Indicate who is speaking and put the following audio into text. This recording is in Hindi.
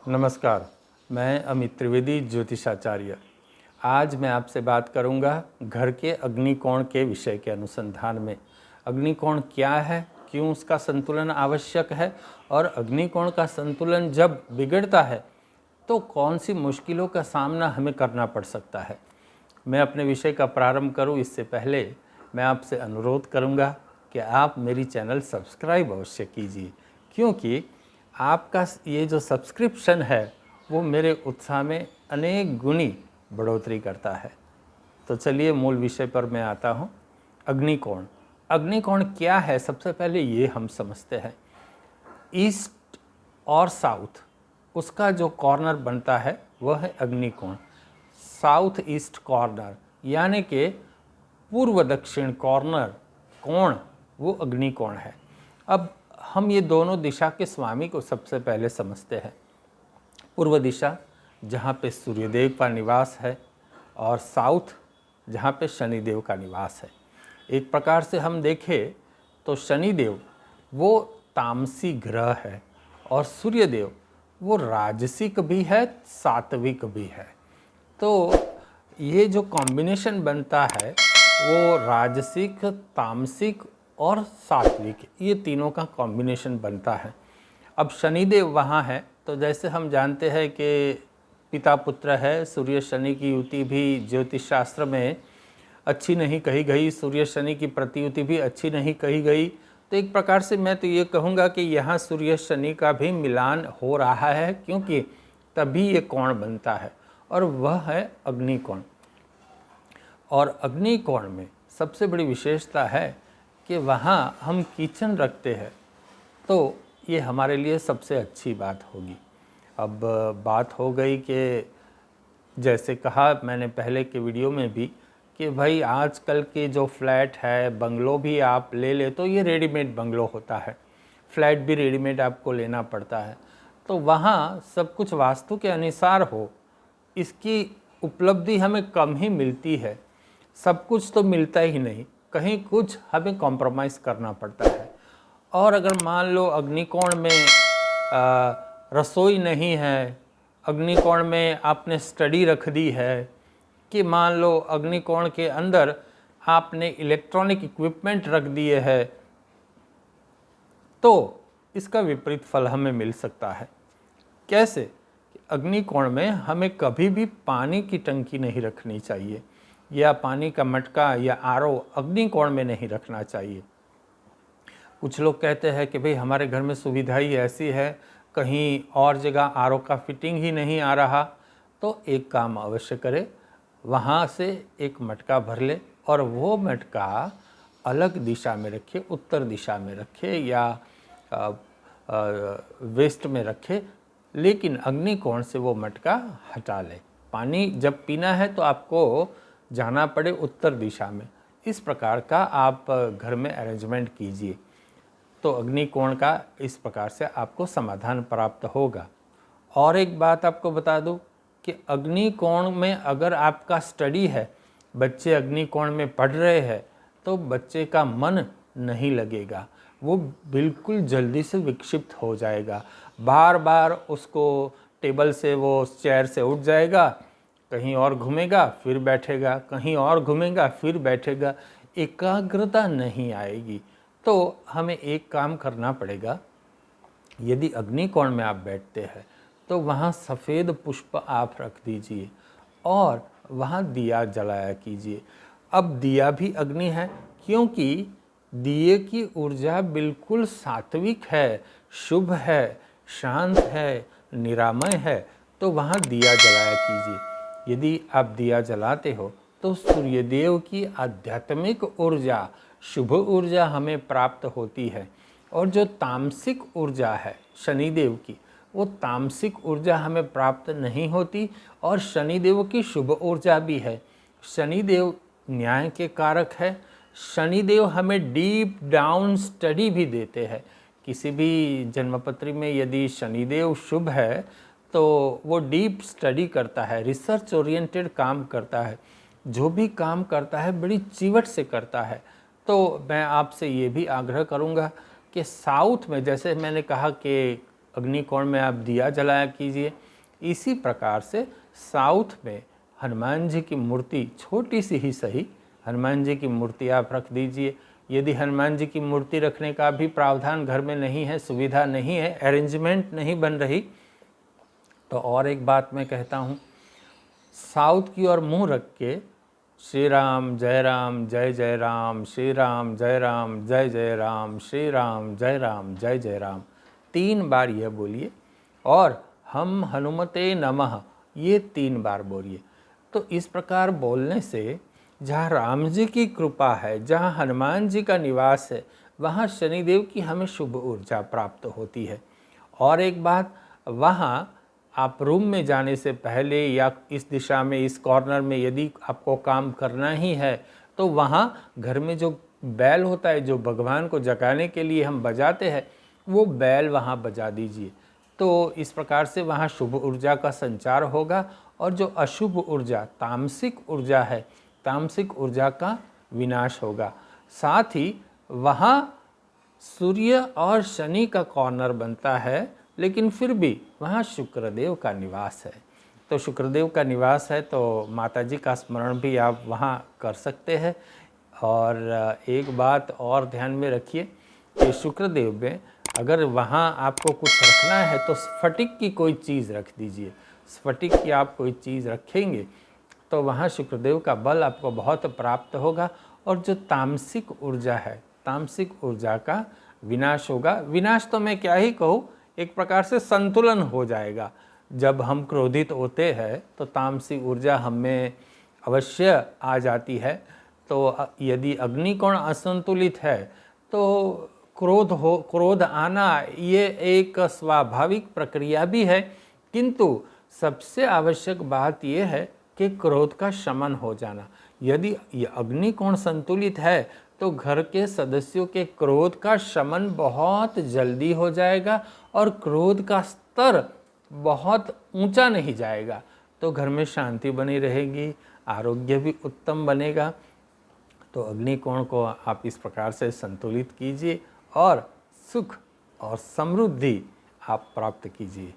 Speaker 1: नमस्कार, मैं अमित त्रिवेदी ज्योतिषाचार्य। आज मैं आपसे बात करूंगा घर के अग्निकोण के विषय के अनुसंधान में। अग्निकोण क्या है, क्यों उसका संतुलन आवश्यक है और अग्निकोण का संतुलन जब बिगड़ता है तो कौन सी मुश्किलों का सामना हमें करना पड़ सकता है। मैं अपने विषय का प्रारंभ करूं इससे पहले मैं आपसे अनुरोध करूंगा कि आप मेरी चैनल सब्सक्राइब अवश्य कीजिए, क्योंकि आपका ये जो सब्सक्रिप्शन है वो मेरे उत्साह में अनेक गुनी बढ़ोतरी करता है। तो चलिए मूल विषय पर मैं आता हूँ। अग्निकोण। अग्निकोण क्या है, सबसे पहले ये हम समझते हैं। ईस्ट और साउथ उसका जो कॉर्नर बनता है वह है अग्निकोण। साउथ ईस्ट कॉर्नर यानी कि पूर्व दक्षिण कॉर्नर कोण वो अग्निकोण है। अब हम ये दोनों दिशा के स्वामी को सबसे पहले समझते हैं। पूर्व दिशा जहाँ पे सूर्यदेव का निवास है और साउथ जहाँ पे शनिदेव का निवास है। एक प्रकार से हम देखें तो शनिदेव वो तामसी ग्रह है और सूर्यदेव वो राजसिक भी है, सात्विक भी है। तो ये जो कॉम्बिनेशन बनता है वो राजसिक, तामसिक और सात्विक, ये तीनों का कॉम्बिनेशन बनता है। अब शनिदेव वहाँ है तो जैसे हम जानते हैं कि पिता पुत्र है, सूर्य शनि की युति भी ज्योतिष शास्त्र में अच्छी नहीं कही गई, सूर्य शनि की प्रतियुति भी अच्छी नहीं कही गई। तो एक प्रकार से मैं तो ये कहूँगा कि यहाँ सूर्य शनि का भी मिलान हो रहा है, क्योंकि तभी ये कोण बनता है और वह है अग्निकोण। और अग्निकोण में सबसे बड़ी विशेषता है कि वहाँ हम किचन रखते हैं तो ये हमारे लिए सबसे अच्छी बात होगी। अब बात हो गई कि जैसे कहा मैंने पहले के वीडियो में भी कि भाई आजकल के जो फ्लैट है, बंगलो भी आप ले ले तो ये रेडीमेड बंगलो होता है, फ्लैट भी रेडीमेड आपको लेना पड़ता है। तो वहाँ सब कुछ वास्तु के अनुसार हो, इसकी उपलब्धि हमें कम ही मिलती है। सब कुछ तो मिलता ही नहीं, कहीं कुछ हमें कॉम्प्रोमाइज़ करना पड़ता है। और अगर मान लो अग्निकोण में रसोई नहीं है, अग्निकोण में आपने स्टडी रख दी है, कि मान लो अग्निकोण के अंदर आपने इलेक्ट्रॉनिक इक्विपमेंट रख दिए है, तो इसका विपरीत फल हमें मिल सकता है। कैसे? अग्निकोण में हमें कभी भी पानी की टंकी नहीं रखनी चाहिए या पानी का मटका या आरओ अग्निकोण में नहीं रखना चाहिए। कुछ लोग कहते हैं कि भाई हमारे घर में सुविधा ही ऐसी है, कहीं और जगह आरओ का फिटिंग ही नहीं आ रहा। तो एक काम अवश्य करें, वहाँ से एक मटका भर ले और वो मटका अलग दिशा में रखे, उत्तर दिशा में रखे या वेस्ट में रखे, लेकिन अग्निकोण से वो मटका हटा ले। पानी जब पीना है तो आपको जाना पड़े उत्तर दिशा में। इस प्रकार का आप घर में अरेंजमेंट कीजिए तो अग्निकोण का इस प्रकार से आपको समाधान प्राप्त होगा। और एक बात आपको बता दूं कि अग्निकोण में अगर आपका स्टडी है, बच्चे अग्निकोण में पढ़ रहे हैं, तो बच्चे का मन नहीं लगेगा, वो बिल्कुल जल्दी से विक्षिप्त हो जाएगा। बार बार उसको टेबल से, वो चेयर से उठ जाएगा, कहीं और घूमेगा फिर बैठेगा, कहीं और घूमेगा फिर बैठेगा, एकाग्रता नहीं आएगी। तो हमें एक काम करना पड़ेगा, यदि अग्निकोण में आप बैठते हैं तो वहाँ सफ़ेद पुष्प आप रख दीजिए और वहाँ दिया जलाया कीजिए। अब दिया भी अग्नि है, क्योंकि दिए की ऊर्जा बिल्कुल सात्विक है, शुभ है, शांत है, निरामय है। तो वहाँ दिया जलाया कीजिए। यदि आप दिया जलाते हो तो सूर्यदेव की आध्यात्मिक ऊर्जा, शुभ ऊर्जा हमें प्राप्त होती है। और जो तामसिक ऊर्जा है शनिदेव की, वो तामसिक ऊर्जा हमें प्राप्त नहीं होती। और शनिदेव की शुभ ऊर्जा भी है। शनिदेव न्याय के कारक है। शनिदेव हमें डीप डाउन स्टडी भी देते हैं। किसी भी जन्मपत्री में यदि शनिदेव शुभ है तो वो डीप स्टडी करता है, रिसर्च ओरिएंटेड काम करता है, जो भी काम करता है बड़ी चिवट से करता है। तो मैं आपसे ये भी आग्रह करूँगा कि साउथ में, जैसे मैंने कहा कि अग्निकोण में आप दिया जलाया कीजिए। इसी प्रकार से साउथ में हनुमान जी की मूर्ति छोटी सी ही सही, हनुमान जी की मूर्ति आप रख दीजिए। यदि हनुमान जी की मूर्ति रखने का भी प्रावधान घर में नहीं है, सुविधा नहीं है, अरेंजमेंट नहीं बन रही, तो और एक बात मैं कहता हूँ, साउथ की ओर मुंह रख के श्री राम जय राम जय जय राम, श्री राम जय राम जय जय राम, श्री राम जय जय राम 3 बार यह बोलिए और हम हनुमते नमः ये 3 बार बोलिए। तो इस प्रकार बोलने से जहाँ राम जी की कृपा है, जहाँ हनुमान जी का निवास है, वहाँ शनिदेव की हमें शुभ ऊर्जा प्राप्त होती है। और एक बात, वहाँ आप रूम में जाने से पहले या इस दिशा में, इस कॉर्नर में यदि आपको काम करना ही है, तो वहाँ घर में जो बैल होता है, जो भगवान को जगाने के लिए हम बजाते हैं, वो बैल वहाँ बजा दीजिए। तो इस प्रकार से वहाँ शुभ ऊर्जा का संचार होगा और जो अशुभ ऊर्जा, तामसिक ऊर्जा है, तामसिक ऊर्जा का विनाश होगा। साथ ही वहाँ सूर्य और शनि का कॉर्नर बनता है, लेकिन फिर भी वहाँ शुक्रदेव का निवास है। तो शुक्रदेव का निवास है तो माता जी का स्मरण भी आप वहाँ कर सकते हैं। और एक बात और ध्यान में रखिए कि शुक्रदेव में अगर वहाँ आपको कुछ रखना है तो स्फटिक की कोई चीज़ रख दीजिए। स्फटिक की आप कोई चीज़ रखेंगे तो वहाँ शुक्रदेव का बल आपको बहुत प्राप्त होगा और जो तामसिक ऊर्जा है, तामसिक ऊर्जा का विनाश होगा। विनाश तो मैं क्या ही कहूँ, एक प्रकार से संतुलन हो जाएगा। जब हम क्रोधित होते हैं तो तामसिक ऊर्जा हमें अवश्य आ जाती है। तो यदि अग्निकोण असंतुलित है तो क्रोध आना ये एक स्वाभाविक प्रक्रिया भी है, किंतु सबसे आवश्यक बात यह है कि क्रोध का शमन हो जाना। यदि ये अग्निकोण संतुलित है तो घर के सदस्यों के क्रोध का शमन बहुत जल्दी हो जाएगा और क्रोध का स्तर बहुत ऊंचा नहीं जाएगा। तो घर में शांति बनी रहेगी, आरोग्य भी उत्तम बनेगा। तो अग्निकोण को आप इस प्रकार से संतुलित कीजिए और सुख और समृद्धि आप प्राप्त कीजिए।